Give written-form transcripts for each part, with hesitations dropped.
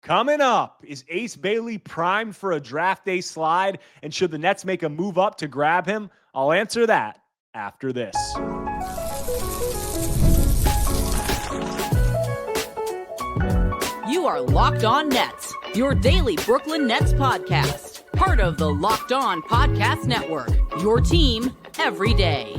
Coming up, is Ace Bailey primed for a draft day slide? And should the Nets make a move up to grab him? I'll answer that after this. You are Locked On Nets, your daily Brooklyn Nets podcast. Part of the Locked On Podcast Network, your team every day.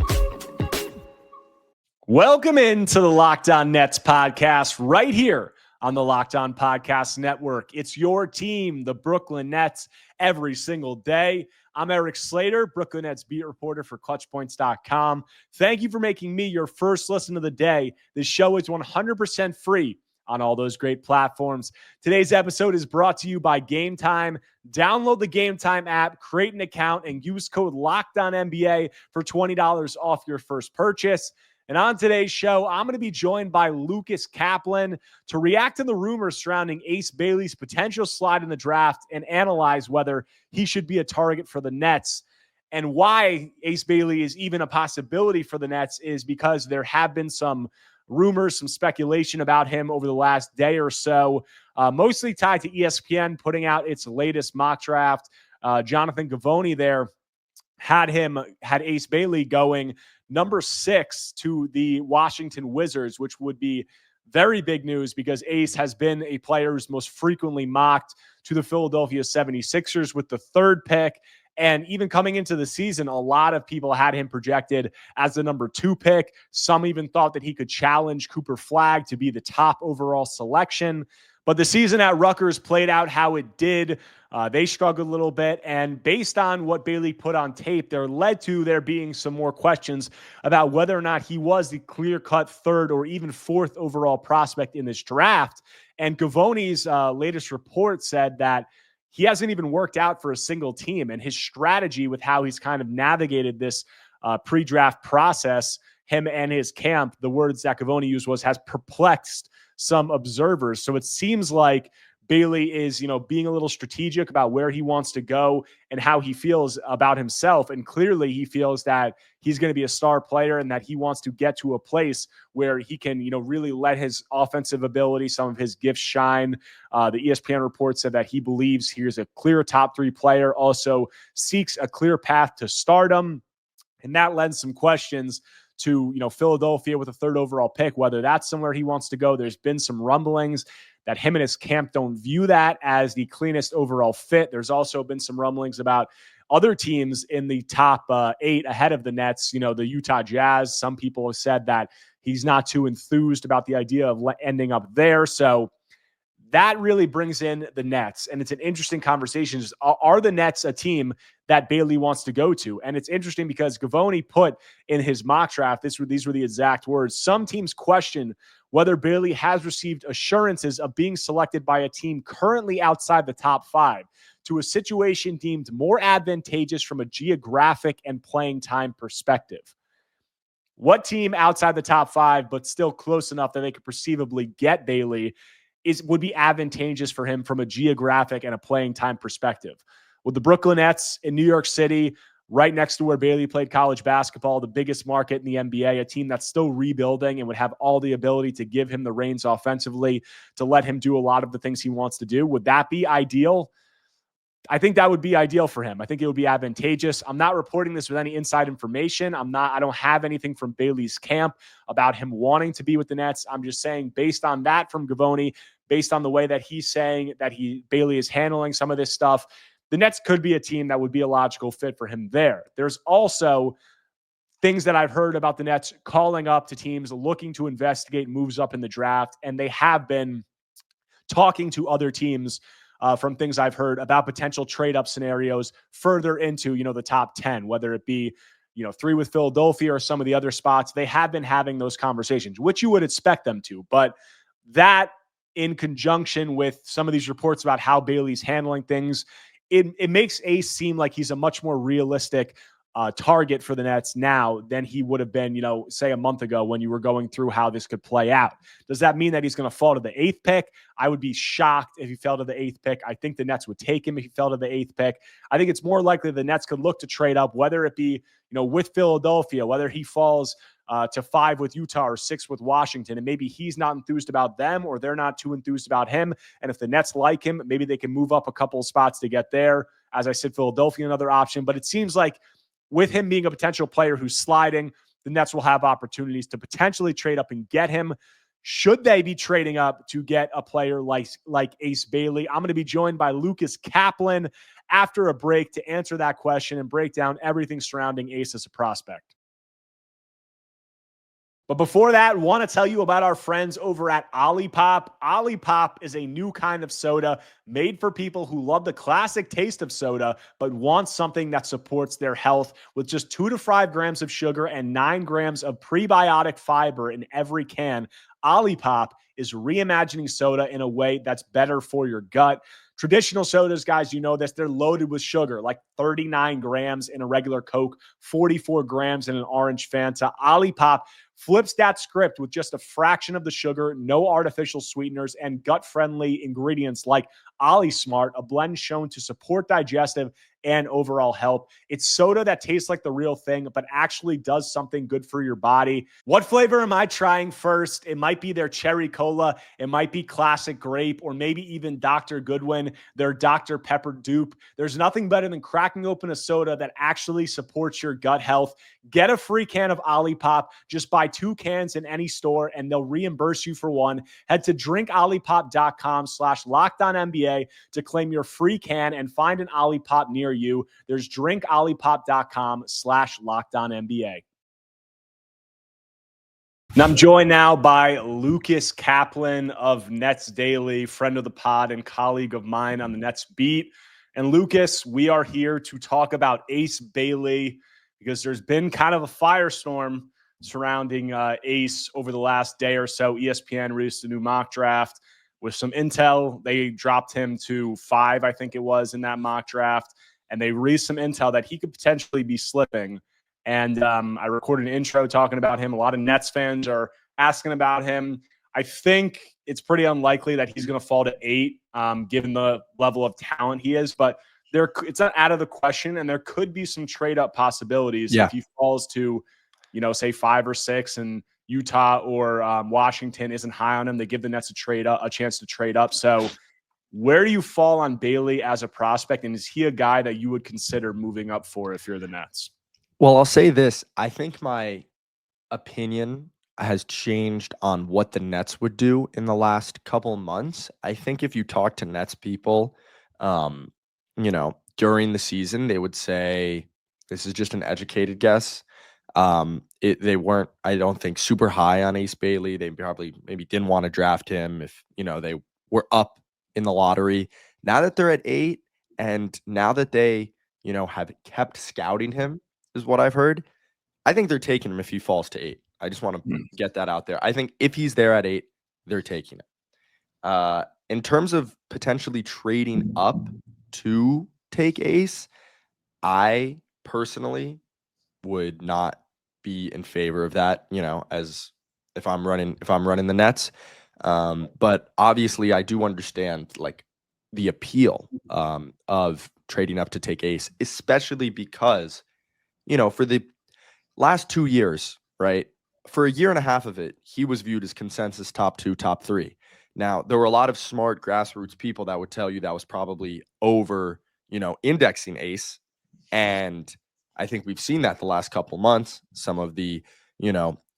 Welcome into the Locked On Nets podcast right here on the Locked On Podcast Network. It's your team, the Brooklyn Nets, every single day. I'm Erik Slater, Brooklyn Nets beat reporter for ClutchPoints.com. Thank you for making me your first listen of the day. This show is 100% free on all those great platforms. Today's episode is brought to you by Game Time. Download the Game Time app, create an account, and use code LOCKEDONNBA for $20 off your first purchase. And on today's show, I'm going to be joined by Lucas Kaplan to react to the rumors surrounding Ace Bailey's potential slide in the draft and analyze whether he should be a target for the Nets. And why Ace Bailey is even a possibility for the Nets is because there have been some rumors, some speculation about him over the last day or so, mostly tied to ESPN putting out its latest mock draft. Jonathan Givony there had Ace Bailey going number 6 to the Washington Wizards, which would be very big news because Ace has been a player who's most frequently mocked to the Philadelphia 76ers with the 3rd pick. And even coming into the season, a lot of people had him projected as the number 2 pick. Some even thought that he could challenge Cooper Flagg to be the top overall selection. But the season at Rutgers played out how it did. They struggled a little bit. And based on what Bailey put on tape, led to there being some more questions about whether or not he was the clear-cut 3rd or even 4th overall prospect in this draft. And Givony's latest report said that he hasn't even worked out for a single team. And his strategy with how he's kind of navigated this pre-draft process, him and his camp, the words that Givony used was, has perplexed some observers. So it seems like Bailey is, being a little strategic about where he wants to go and how he feels about himself. And clearly he feels that he's going to be a star player and that he wants to get to a place where he can, really let his offensive ability, some of his gifts shine. The ESPN report said that he believes he's a clear top 3 player, also seeks a clear path to stardom. And that lends some questions to, Philadelphia with a 3rd overall pick, whether that's somewhere he wants to go. There's been some rumblings that him and his camp don't view that as the cleanest overall fit. There's also been some rumblings about other teams in the top 8 ahead of the Nets, the Utah Jazz. Some people have said that he's not too enthused about the idea of ending up there. So that really brings in the Nets. And it's an interesting conversation. Are the Nets a team that Bailey wants to go to? And it's interesting because Givony put in his mock draft, these were the exact words: some teams question whether Bailey has received assurances of being selected by a team currently outside the top 5 to a situation deemed more advantageous from a geographic and playing time perspective. What team outside the top 5, but still close enough that they could perceivably get Bailey, would be advantageous for him from a geographic and a playing time perspective? With the Brooklyn Nets in New York City, right next to where Bailey played college basketball, the biggest market in the NBA, a team that's still rebuilding and would have all the ability to give him the reins offensively to let him do a lot of the things he wants to do. Would that be ideal? I think that would be ideal for him. I think it would be advantageous. I'm not reporting this with any inside information. I don't have anything from Bailey's camp about him wanting to be with the Nets. I'm just saying, based on that from Givony, based on the way that he's saying that Bailey is handling some of this stuff, the Nets could be a team that would be a logical fit for him there. There's also things that I've heard about the Nets calling up to teams looking to investigate moves up in the draft, and they have been talking to other teams from things I've heard about potential trade-up scenarios further into, the top 10, whether it be, 3 with Philadelphia or some of the other spots. They have been having those conversations, which you would expect them to. But that, in conjunction with some of these reports about how Bailey's handling things, it makes Ace seem like he's a much more realistic target for the Nets now than he would have been, say a month ago when you were going through how this could play out. Does that mean that he's going to fall to the 8th pick? I would be shocked if he fell to the 8th pick. I think the Nets would take him if he fell to the 8th pick. I think it's more likely the Nets could look to trade up, whether it be, with Philadelphia, whether he falls to 5 with Utah or 6 with Washington. And maybe he's not enthused about them or they're not too enthused about him. And if the Nets like him, maybe they can move up a couple of spots to get there. As I said, Philadelphia, another option. But it seems like with him being a potential player who's sliding, the Nets will have opportunities to potentially trade up and get him. Should they be trading up to get a player like Ace Bailey? I'm going to be joined by Lucas Kaplan after a break to answer that question and break down everything surrounding Ace as a prospect. But before that, I want to tell you about our friends over at Ollipop. Ollipop is a new kind of soda made for people who love the classic taste of soda, but want something that supports their health. With just 2 to 5 grams of sugar and 9 grams of prebiotic fiber in every can, Ollipop is reimagining soda in a way that's better for your gut. Traditional sodas, guys, you know this, they're loaded with sugar, like 39 grams in a regular Coke, 44 grams in an orange Fanta. Ollipop flips that script with just a fraction of the sugar, no artificial sweeteners, and gut-friendly ingredients like OlliSmart, a blend shown to support digestive and overall health. It's soda that tastes like the real thing, but actually does something good for your body. What flavor am I trying first? It might be their cherry cola. It might be classic grape, or maybe even Dr. Goodwin, their Dr. Pepper dupe. There's nothing better than cracking open a soda that actually supports your gut health. Get a free can of Ollipop. Just buy 2 cans in any store and they'll reimburse you for one. Head to drinkollipop.com/LockedOnNBA to claim your free can and find an Ollipop near you. There's drinkollipop.com/LockedOnNBA. And I'm joined now by Lucas Kaplan of Nets Daily, friend of the pod and colleague of mine on the Nets beat. And Lucas, we are here to talk about Ace Bailey because there's been kind of a firestorm surrounding Ace over the last day or so. ESPN released a new mock draft with some intel. They dropped him to 5, I think it was, in that mock draft. And they released some intel that he could potentially be slipping. And I recorded an intro talking about him. A lot of Nets fans are asking about him. I think it's pretty unlikely that he's going to fall to 8, given the level of talent he is. But it's not out of the question, and there could be some trade-up possibilities if he falls to, say 5 or 6, and Utah or Washington isn't high on him. They give the Nets a chance to trade up. So where do you fall on Bailey as a prospect, and is he a guy that you would consider moving up for if you're the Nets? Well, I'll say this. I think my opinion has changed on what the Nets would do in the last couple months. I think if you talk to Nets people, during the season, they would say, this is just an educated guess. They weren't, I don't think, super high on Ace Bailey. They probably maybe didn't want to draft him if, they were up in the lottery. Now that they're at 8, and now that they, have kept scouting him, is what I've heard, I think they're taking him if he falls to 8. I just want to get that out there. I think if he's there at 8, they're taking it. In terms of potentially trading up to take Ace, I personally would not be in favor of that, as if I'm running the Nets. But obviously I do understand like the appeal of trading up to take Ace, especially because, for the last 2 years, right? For a year and a half of it, he was viewed as consensus top 2, top 3. Now, there were a lot of smart grassroots people that would tell you that was probably over, indexing Ace. And I think we've seen that the last couple months. Some of the,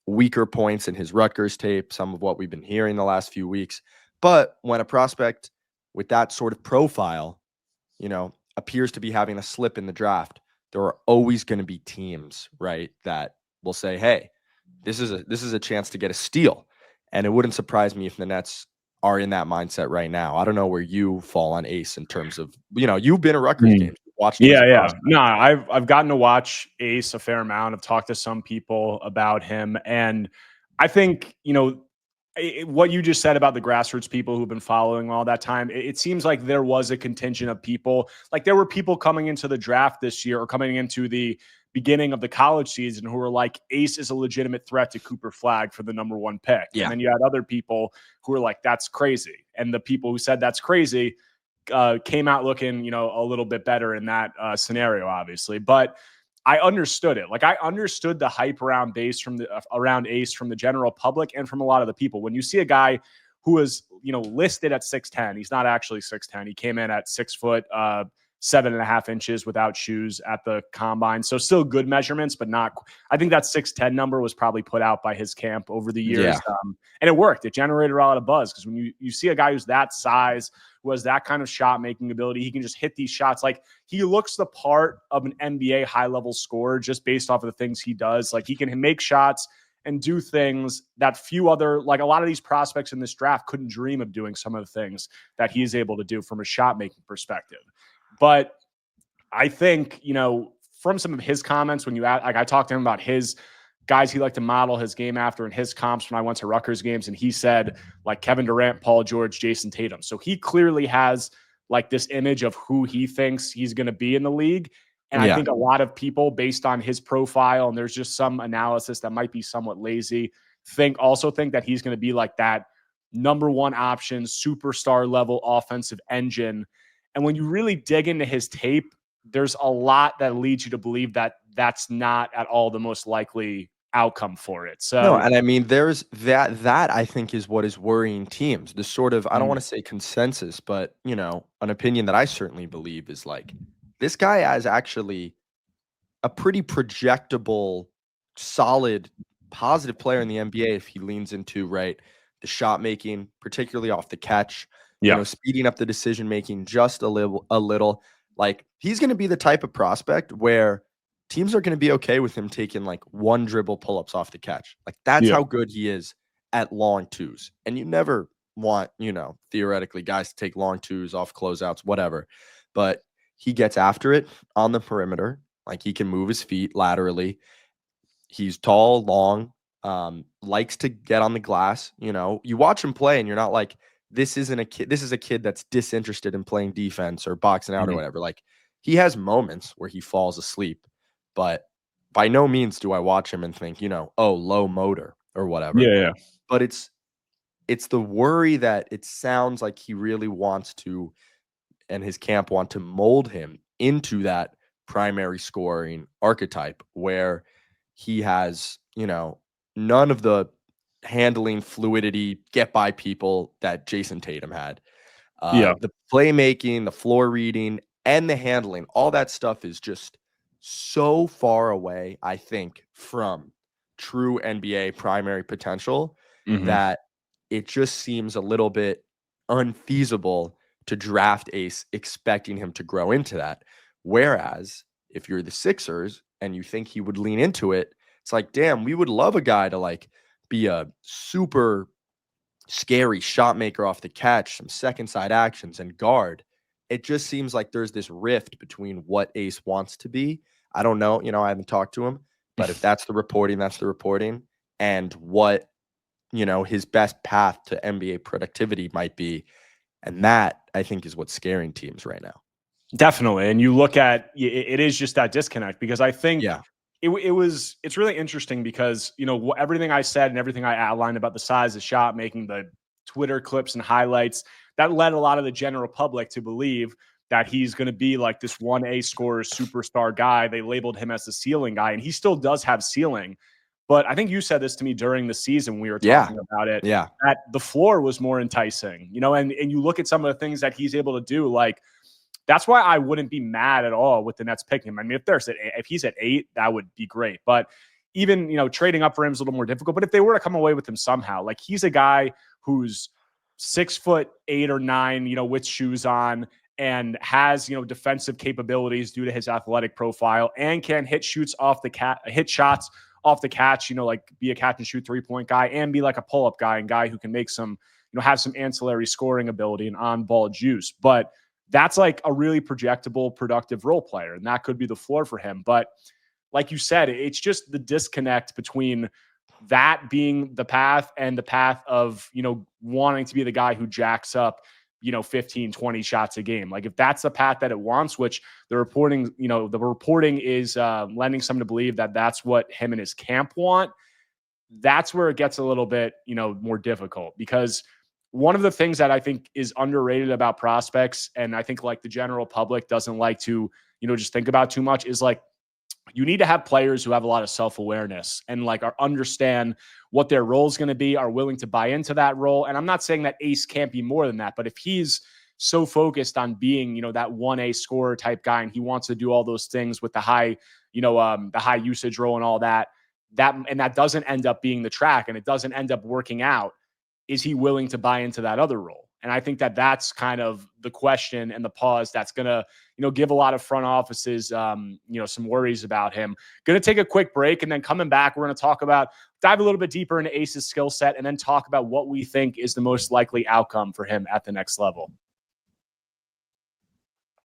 weaker points in his Rutgers tape, some of what we've been hearing the last few weeks. But when a prospect with that sort of profile, appears to be having a slip in the draft, there are always going to be teams, right, that will say, hey, this is a chance to get a steal. And it wouldn't surprise me if the Nets are in that mindset right now. I don't know where you fall on Ace in terms of, you've been a Rutgers game. Watched him as a prospect. No, I've gotten to watch Ace a fair amount. I've talked to some people about him. And I think, what you just said about the grassroots people who've been following all that time, it seems like there was a contingent of people. Like there were people coming into the draft this year or coming into the beginning of the college season who were like, Ace is a legitimate threat to Cooper Flagg for the number 1 pick. Yeah. And then you had other people who were like, that's crazy. And the people who said that's crazy came out looking, a little bit better in that scenario, obviously. But I understood it. Like I understood the hype around around Ace from the general public and from a lot of the people. When you see a guy who is, listed at 6'10", he's not actually 6'10". He came in at 6 foot, 7.5 inches without shoes at the combine. So still good measurements, but not, I think that 6'10" number was probably put out by his camp over the years. Yeah. And it worked. It generated a lot of buzz because when you see a guy who's that size, who has that kind of shot making ability, he can just hit these shots. Like he looks the part of an NBA high level scorer just based off of the things he does. Like he can make shots and do things that few other, like a lot of these prospects in this draft couldn't dream of doing some of the things that he's able to do from a shot making perspective. But I think, from some of his comments, when I talked to him about his guys he liked to model his game after and his comps when I went to Rutgers games, and he said like Kevin Durant, Paul George, Jason Tatum. So he clearly has like this image of who he thinks he's going to be in the league. And I think a lot of people, based on his profile, and there's just some analysis that might be somewhat lazy, also think that he's going to be like that number one option, superstar level offensive engine. And when you really dig into his tape, there's a lot that leads you to believe that that's not at all the most likely outcome for it. So no, and I mean, there's that I think is what is worrying teams. The sort of, I don't want to say consensus, but an opinion that I certainly believe is like, this guy is actually a pretty projectable, solid, positive player in the NBA if he leans into the shot making, particularly off the catch, speeding up the decision making just a little. Like he's going to be the type of prospect where teams are going to be okay with him taking like one dribble pull-ups off the catch. Like that's how good he is at long twos. And you never want, theoretically guys to take long twos off closeouts, whatever. But he gets after it on the perimeter. Like he can move his feet laterally. He's tall, long, likes to get on the glass. You watch him play and you're not like, this isn't a kid. This is a kid that's disinterested in playing defense or boxing out or whatever. Like he has moments where he falls asleep, but by no means do I watch him and think, low motor or whatever. Yeah. But it's the worry that it sounds like he really wants to, and his camp want to mold him into that primary scoring archetype where he has, none of the handling, fluidity, get by people that Jason Tatum had. The playmaking, the floor reading, and the handling, all that stuff is just so far away, I think, from true NBA primary potential that it just seems a little bit unfeasible to draft Ace expecting him to grow into that. Whereas if you're the Sixers and you think he would lean into it, it's like, damn, we would love a guy to like be a super scary shot maker off the catch, some second side actions and guard. It just seems like there's this rift between what Ace wants to be. I don't know, I haven't talked to him, but if that's the reporting, that's the reporting. And what, his best path to NBA productivity might be. And that, I think, is what's scaring teams right now. Definitely. And you look at it is just that disconnect, because I think it's really interesting because, everything I said and everything I outlined about the size of shot making, the Twitter clips and highlights, that led a lot of the general public to believe that he's going to be like this 1A scorer superstar guy. They labeled him as the ceiling guy, and he still does have ceiling. But I think you said this to me during the season. We were talking about it. Yeah. That the floor was more enticing, and you look at some of the things that he's able to do. Like, that's why I wouldn't be mad at all with the Nets picking him. I mean, if he's at 8, that would be great. But even, trading up for him is a little more difficult. But if they were to come away with him somehow, like he's a guy who's 6'8" or 9, with shoes on, and has, defensive capabilities due to his athletic profile, and can hit shots off the catch, like be a catch and shoot 3-point guy, and be like a pull-up guy and guy who can make some, have some ancillary scoring ability and on-ball juice. But that's like a really projectable, productive role player, and that could be the floor for him. But like you said, it's just the disconnect between that being the path and the path of, wanting to be the guy who jacks up, 15, 20 shots a game. Like if that's the path that it wants, which the reporting is lending some to believe that that's what him and his camp want. That's where it gets a little bit, more difficult, because one of the things that I think is underrated about prospects, and I think like the general public doesn't like to, just think about too much, is like you need to have players who have a lot of self-awareness and like understand what their role is going to be, are willing to buy into that role. And I'm not saying that Ace can't be more than that, but if he's so focused on being, that 1A scorer type guy, and he wants to do all those things with the high, the high usage role and all that, and that doesn't end up being the track and it doesn't end up working out, is he willing to buy into that other role? And I think that that's kind of the question and the pause that's going to, give a lot of front offices, some worries about him. Going to take a quick break, and then coming back, we're going to dive a little bit deeper into Ace's skill set, and then talk about what we think is the most likely outcome for him at the next level.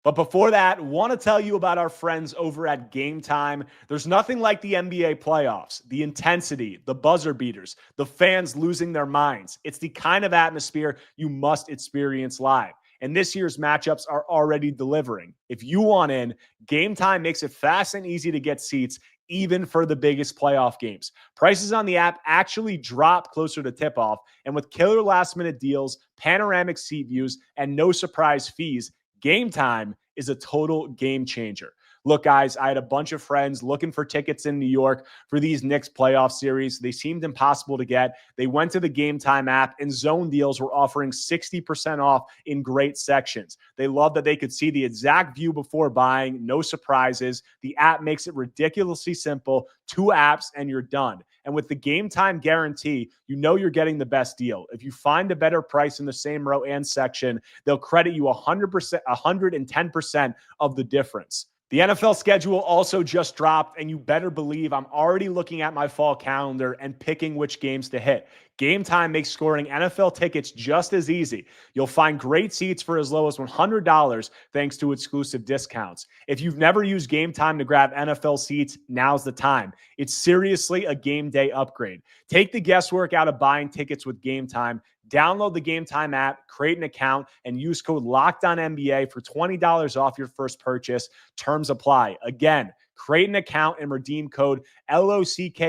But before that, want to tell you about our friends over at Game Time. There's nothing like the NBA playoffs, the intensity, the buzzer beaters, the fans losing their minds. It's the kind of atmosphere you must experience live. And this year's matchups are already delivering. If you want in, Game Time makes it fast and easy to get seats, even for the biggest playoff games. Prices on the app actually drop closer to tip-off. And with killer last-minute deals, panoramic seat views, and no surprise fees, Game Time is a total game changer. Look, guys, I had a bunch of friends looking for tickets in New York for these Knicks playoff series. They seemed impossible to get. They went to the Game Time app, and Zone Deals were offering 60% off in great sections. They loved that they could see the exact view before buying, no surprises. The app makes it ridiculously simple. 2 apps, and you're done. And with the Game Time guarantee, you're getting the best deal. If you find a better price in the same row and section, they'll credit you 100%, 110% of the difference. The NFL schedule also just dropped, and you better believe I'm already looking at my fall calendar and picking which games to hit. Game Time makes scoring NFL tickets just as easy. You'll find great seats for as low as $100 thanks to exclusive discounts. If you've never used Game Time to grab NFL seats, now's the time. It's seriously a game day upgrade. Take the guesswork out of buying tickets with Game Time. Download the Game Time app, create an account, and use code LOCKEDONNBA for $20 off your first purchase. Terms apply. Again, create an account and redeem code LOCKEDONNBA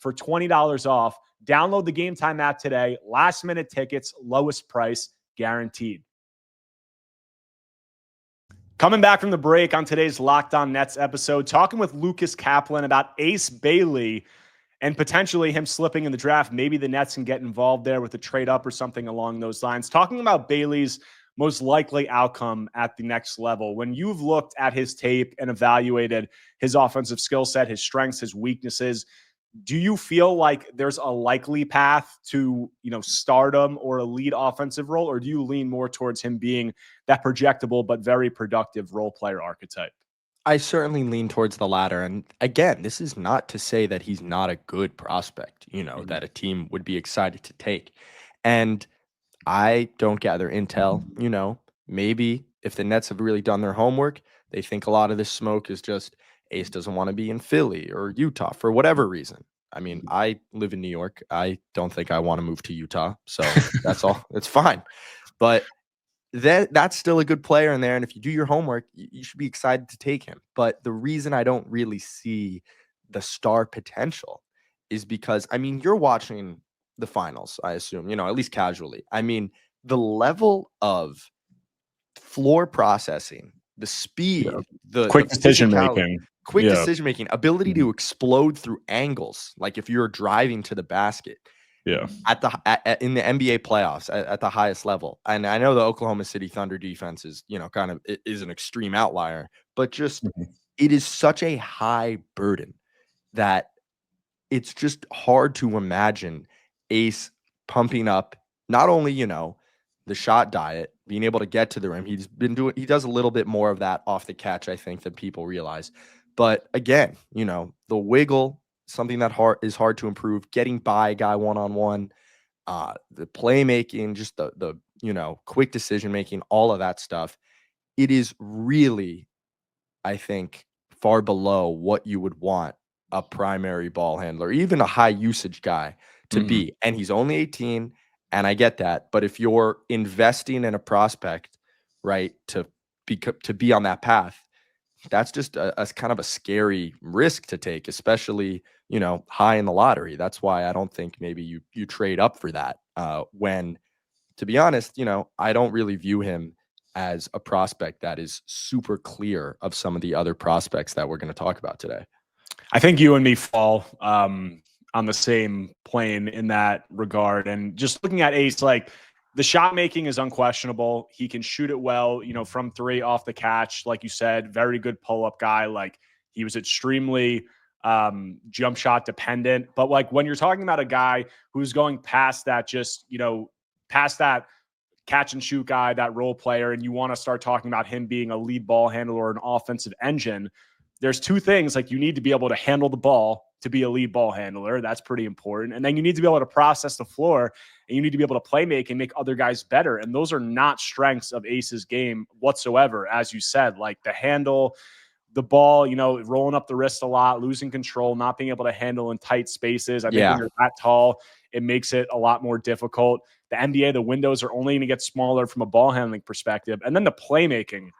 for $20 off. Download the Game Time app today. Last minute tickets, lowest price guaranteed. Coming back from the break on today's Locked On Nets episode, talking with Lucas Kaplan about Ace Bailey and potentially him slipping in the draft. Maybe the Nets can get involved there with a trade up or something along those lines. Talking about Bailey's most likely outcome at the next level. When you've looked at his tape and evaluated his offensive skill set, his strengths, his weaknesses, do you feel like there's a likely path to, stardom or a lead offensive role, or do you lean more towards him being that projectable but very productive role player archetype? I certainly lean towards the latter. And again, this is not to say that he's not a good prospect, that a team would be excited to take. And I don't gather intel, maybe if the Nets have really done their homework, they think a lot of this smoke is just Ace doesn't want to be in Philly or Utah for whatever reason. I mean, I live in New York. I don't think I want to move to Utah. So that's all. It's fine. But that's still a good player in there. And if you do your homework, you should be excited to take him. But the reason I don't really see the star potential is because, you're watching the finals, I assume, at least casually. The level of floor processing, the speed, the quick decision making, ability to explode through angles. Like if you're driving to the basket. Yeah, in the NBA playoffs at the highest level, and I know the Oklahoma City Thunder defense is it is an extreme outlier, but just it is such a high burden that it's just hard to imagine Ace pumping up not only the shot diet, being able to get to the rim. He does a little bit more of that off the catch, I think, than people realize. But again, the wiggle. Something that is hard to improve, getting by a guy one-on-one, the playmaking, just the quick decision-making, all of that stuff. It is really, I think, far below what you would want a primary ball handler, even a high usage guy to be. And he's only 18, and I get that. But if you're investing in a prospect, right, to be on that path, that's just a kind of a scary risk to take, especially, high in the lottery. That's why I don't think maybe you trade up for that when, to be honest, I don't really view him as a prospect that is super clear of some of the other prospects that we're going to talk about today. I think you and me fall on the same plane in that regard. And just looking at Ace, like the shot making is unquestionable. He can shoot it well, from three off the catch. Like you said, very good pull-up guy. Like he was extremely jump shot dependent. But like when you're talking about a guy who's going past that, past that catch and shoot guy, that role player, and you want to start talking about him being a lead ball handler or an offensive engine, there's two things. Like you need to be able to handle the ball to be a lead ball handler. That's pretty important. And then you need to be able to process the floor, and you need to be able to play make and make other guys better. And those are not strengths of Ace's game whatsoever. As you said, like the handle, the ball, rolling up the wrist a lot, losing control, not being able to handle in tight spaces. I think when you're that tall, it makes it a lot more difficult. The NBA, the windows are only going to get smaller from a ball handling perspective. And then the playmaking,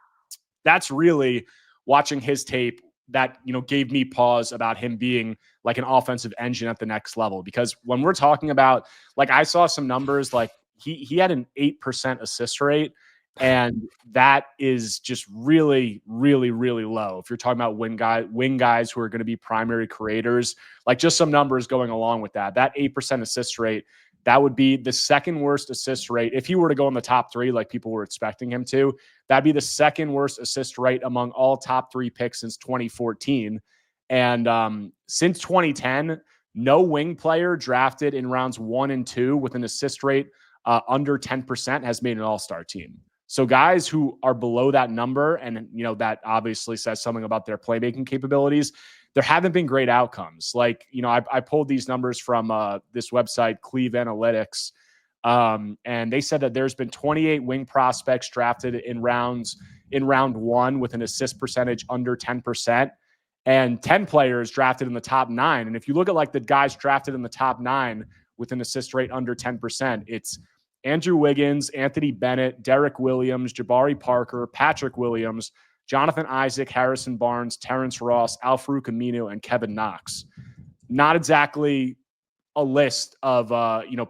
that's really watching his tape that, gave me pause about him being like an offensive engine at the next level. Because when we're talking about, like, I saw some numbers, like he had an 8% assist rate. And that is just really, really, really low. If you're talking about wing guys who are going to be primary creators, like just some numbers going along with that 8% assist rate, that would be the second worst assist rate. If he were to go in the top three, like people were expecting him to, that'd be the second worst assist rate among all top three picks since 2014. And since 2010, no wing player drafted in rounds 1 and 2 with an assist rate under 10% has made an all-star team. So guys who are below that number, and that obviously says something about their playmaking capabilities, there haven't been great outcomes. Like, I pulled these numbers from this website, Cleve Analytics, and they said that there's been 28 wing prospects drafted in round 1 with an assist percentage under 10%, and 10 players drafted in the top 9. And if you look at like the guys drafted in the top 9 with an assist rate under 10%, it's Andrew Wiggins, Anthony Bennett, Derek Williams, Jabari Parker, Patrick Williams, Jonathan Isaac, Harrison Barnes, Terrence Ross, Al-Farouq Aminu, and Kevin Knox. Not exactly a list of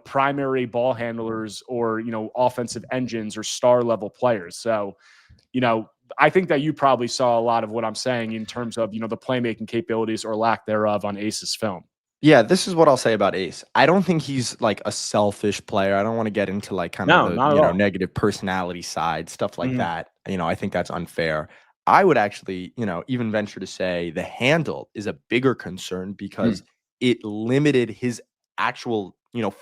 primary ball handlers or offensive engines or star level players. So, I think that you probably saw a lot of what I'm saying in terms of the playmaking capabilities or lack thereof on Ace's film. Yeah, this is what I'll say about Ace. I don't think he's like a selfish player. I don't want to get into like kind of the negative personality side, stuff like that. I think that's unfair. I would actually, even venture to say the handle is a bigger concern because it limited his actual,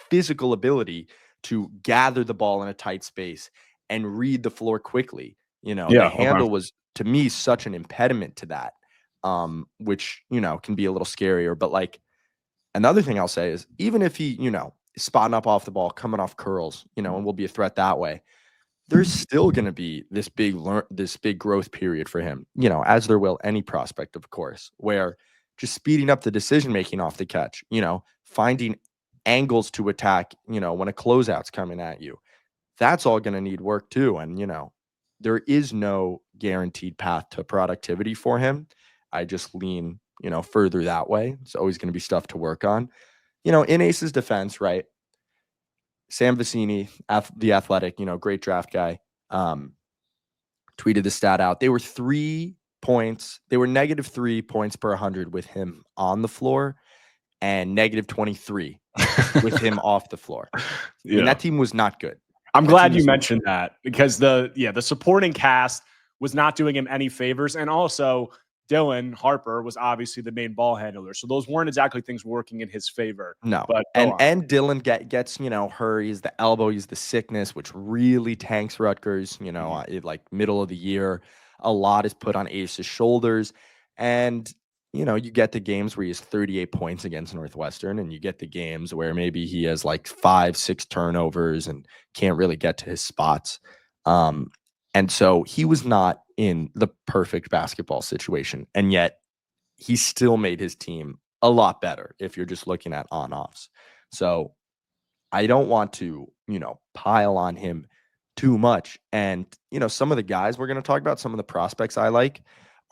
physical ability to gather the ball in a tight space and read the floor quickly. The handle was, to me, such an impediment to that, which, can be a little scarier. But like, another thing I'll say is even if he, is spotting up off the ball, coming off curls, and will be a threat that way, there's still going to be this big growth period for him, as there will any prospect, of course, where just speeding up the decision-making off the catch, finding angles to attack, when a closeout's coming at you, that's all going to need work too. And, there is no guaranteed path to productivity for him. I just lean further that way. It's always going to be stuff to work on. In Ace's defense, right? Sam Vecini, the Athletic, great draft guy, tweeted the stat out. They were 3 points. They were negative 3 points per 100 with him on the floor and negative 23 with him off the floor. And that team was not good. I'm glad you mentioned that because the supporting cast was not doing him any favors. And also Dylan Harper was obviously the main ball handler. So those weren't exactly things working in his favor. No. But and Dylan gets, her, he's the elbow, he's the sickness, which really tanks Rutgers, like middle of the year. A lot is put on Ace's shoulders. And, you get the games where he has 38 points against Northwestern, and you get the games where maybe he has like 5-6 turnovers and can't really get to his spots. And so he was not in the perfect basketball situation, and yet he still made his team a lot better if you're just looking at on-offs. So I don't want to, pile on him too much. And, some of the guys we're going to talk about, some of the prospects I like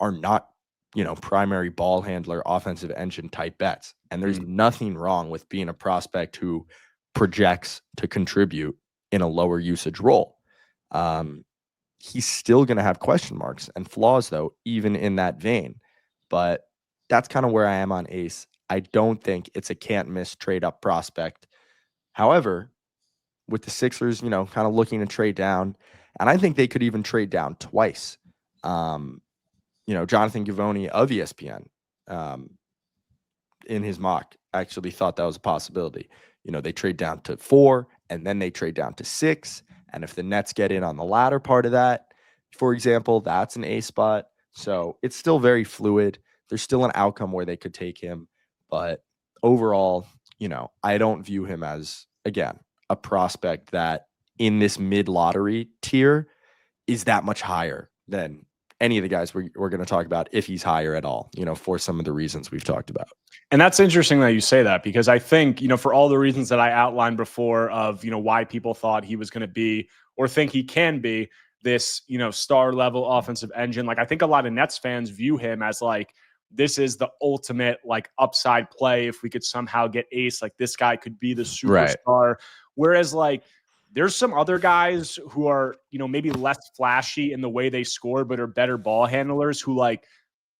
are not, primary ball handler, offensive engine type bets. And there's nothing wrong with being a prospect who projects to contribute in a lower usage role. he's still going to have question marks and flaws, though, even in that vein. But that's kind of where I am on Ace. I don't think it's a can't miss trade up prospect. However, with the Sixers, kind of looking to trade down, and I think they could even trade down twice. Jonathan Givony of ESPN, in his mock, actually thought that was a possibility. They trade down to 4 and then they trade down to 6. And if the Nets get in on the latter part of that, for example, that's an A spot. So it's still very fluid. There's still an outcome where they could take him. But overall, I don't view him as, again, a prospect that in this mid-lottery tier is that much higher than any of the guys we're going to talk about, if he's higher at all, for some of the reasons we've talked about. And that's interesting that you say that, because I think, for all the reasons that I outlined before of, why people thought he was going to be or think he can be this, star level offensive engine. Like, I think a lot of Nets fans view him as like, this is the ultimate like upside play. If we could somehow get Ace, like this guy could be the superstar. Right. Whereas like, there's some other guys who are, maybe less flashy in the way they score, but are better ball handlers who like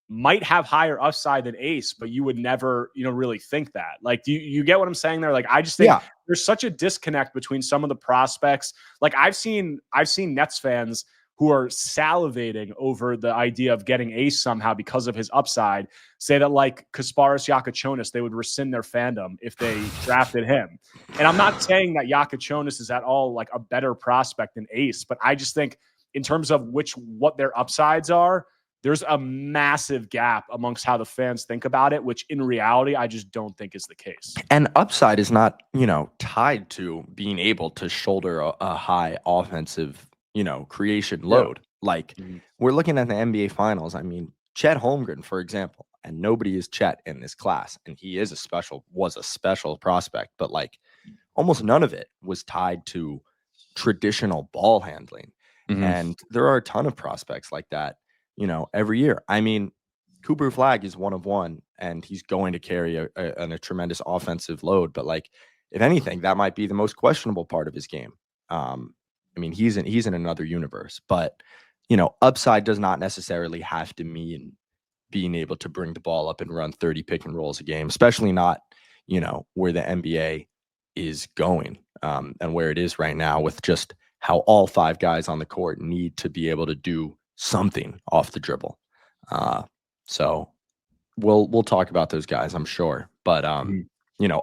might have higher upside than Ace, but you would never, really think that. Like, do you get what I'm saying there? Like, I just think there's such a disconnect between some of the prospects. Like I've seen Nets fans who are salivating over the idea of getting Ace somehow because of his upside, say that like Kasparas Yakachonis, they would rescind their fandom if they drafted him. And I'm not saying that Yakachonis is at all like a better prospect than Ace, but I just think in terms of what their upsides are, there's a massive gap amongst how the fans think about it, which in reality, I just don't think is the case. And upside is not, tied to being able to shoulder a high offensive creation load. Like we're looking at the NBA finals. I mean, Chet Holmgren, for example, and nobody is Chet in this class. And he was a special prospect, but like almost none of it was tied to traditional ball handling. And there are a ton of prospects like that, every year. I mean, Cooper Flagg is one of one, and he's going to carry a tremendous offensive load. But like, if anything, that might be the most questionable part of his game. I mean, he's in another universe, but upside does not necessarily have to mean being able to bring the ball up and run 30 pick and rolls a game, especially not, where the NBA is going, and where it is right now with just how all 5 guys on the court need to be able to do something off the dribble. So we'll talk about those guys, I'm sure, but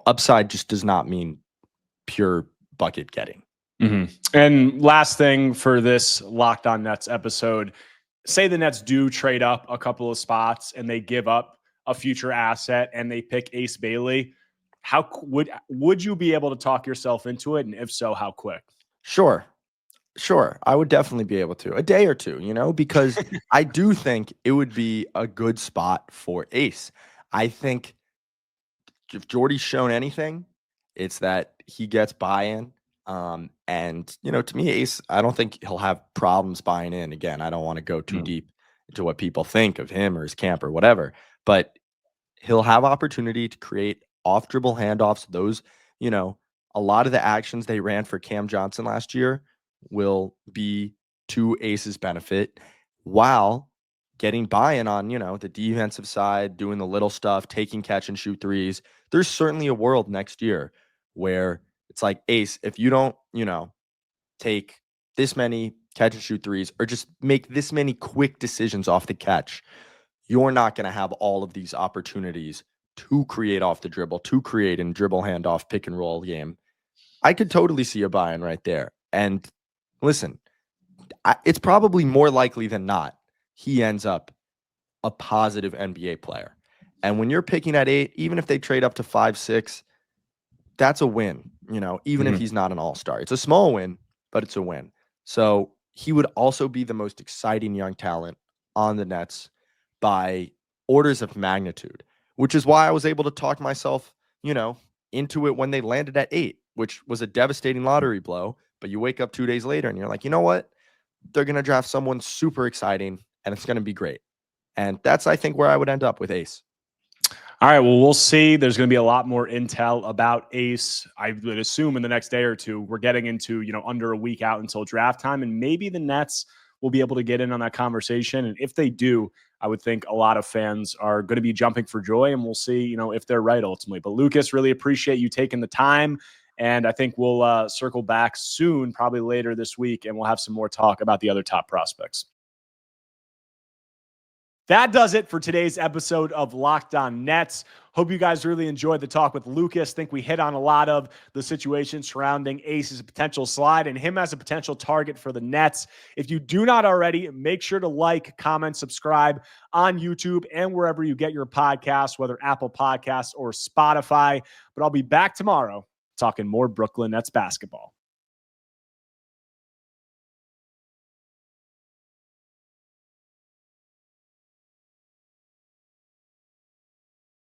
upside just does not mean pure bucket getting. And last thing for this Locked On Nets episode, say the Nets do trade up a couple of spots and they give up a future asset and they pick Ace Bailey. How would you be able to talk yourself into it? And if so, how quick? Sure. I would definitely be able to. A day or two, because I do think it would be a good spot for Ace. I think if Jordy's shown anything, it's that he gets buy-in. And to me, Ace, I don't think he'll have problems buying in. Again, I don't want to go too deep into what people think of him or his camp or whatever, but he'll have opportunity to create off dribble handoffs. Those, a lot of the actions they ran for Cam Johnson last year will be to Ace's benefit, while getting buy-in on, the defensive side, doing the little stuff, taking catch and shoot threes. There's certainly a world next year where it's like, Ace, if you don't, take this many catch and shoot threes or just make this many quick decisions off the catch, you're not going to have all of these opportunities to create off the dribble, to create in dribble handoff pick and roll game. I could totally see a buy-in right there. And listen, it's probably more likely than not he ends up a positive NBA player. And when you're picking at 8, even if they trade up to 5, 6, that's a win, even if he's not an all-star. It's a small win, but it's a win. So he would also be the most exciting young talent on the Nets by orders of magnitude, which is why I was able to talk myself, into it when they landed at 8, which was a devastating lottery blow. But you wake up 2 days later and you're like, you know what? They're going to draft someone super exciting and it's going to be great. And that's, I think, where I would end up with Ace. All right, well, we'll see. There's going to be a lot more intel about Ace. I would assume in the next day or two, we're getting into, under a week out until draft time. And maybe the Nets will be able to get in on that conversation. And if they do, I would think a lot of fans are going to be jumping for joy, and we'll see, if they're right ultimately. But Lucas, really appreciate you taking the time. And I think we'll circle back soon, probably later this week, and we'll have some more talk about the other top prospects. That does it for today's episode of Locked On Nets. Hope you guys really enjoyed the talk with Lucas. Think we hit on a lot of the situation surrounding Ace's potential slide and him as a potential target for the Nets. If you do not already, make sure to like, comment, subscribe on YouTube and wherever you get your podcasts, whether Apple Podcasts or Spotify. But I'll be back tomorrow talking more Brooklyn Nets basketball.